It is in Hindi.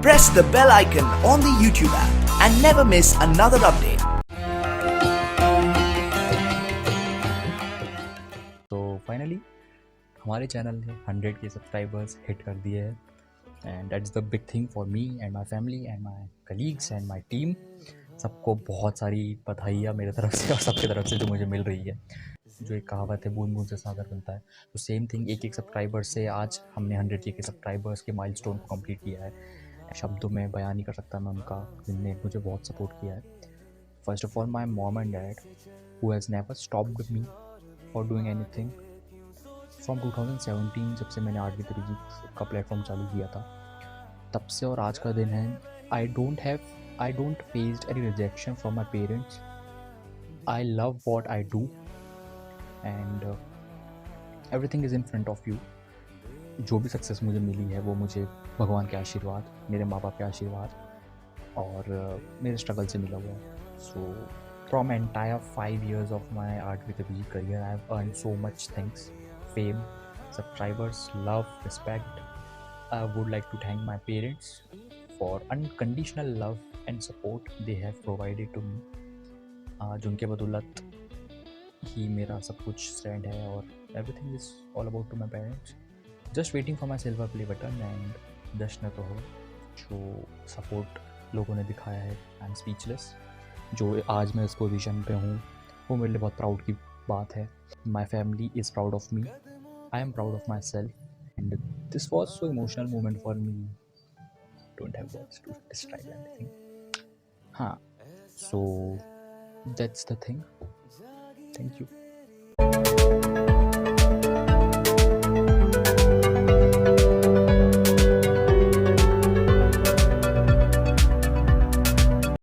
Press the bell icon on the YouTube app and never miss another update. तो फाइनली हमारे चैनल ने 100 के सब्सक्राइबर्स हिट कर दिए हैं and that's the big thing for me and my family and my colleagues and my team. सबको बहुत सारी बधाइयाँ मेरे तरफ से और सबकी तरफ से जो मुझे मिल रही है। जो एक कहावत है, बूंद बूंद से सागर बनता है, तो सेम थिंग एक सब्सक्राइबर से आज हमने 100 के सब्सक्राइबर्स के माइलस्टोन को कंप्लीट किया है। शब्दों में बयान नहीं कर सकता मैं उनका, जिनने मुझे बहुत सपोर्ट किया है। First of all my mom and dad who has never stopped me for doing anything from 2017, जब से मैंने 8वीं तरीके का प्लेटफॉर्म चालू किया था, तब से और आज का दिन है। I don't faced any rejection from my parents. I love what I do and everything is in front of you. जो भी सक्सेस मुझे मिली है वो मुझे भगवान के आशीर्वाद, मेरे माँ बाप के आशीर्वाद और मेरे स्ट्रगल से मिला हुआ है। So from entire 5 years of my 8वीं तरीके career I have earn so much things, fame, subscribers, love, respect. I would like to thank my parents for unconditional love and support they have provided to me. जिनके बदौलत ही मेरा सब कुछ स्टैंड है और everything is all about to my parents. Just waiting for my silver play button and जश्न तो हो जो सपोर्ट लोगों ने दिखाया है। I am speechless. जो आज मैं इस पोजीशन पे हूँ वो मेरे लिए बहुत प्राउड की बात है। My family is proud of me. I am proud of myself. And this was so emotional moment for me. Don't have words to describe anything. हाँ, so that's the thing. Thank you.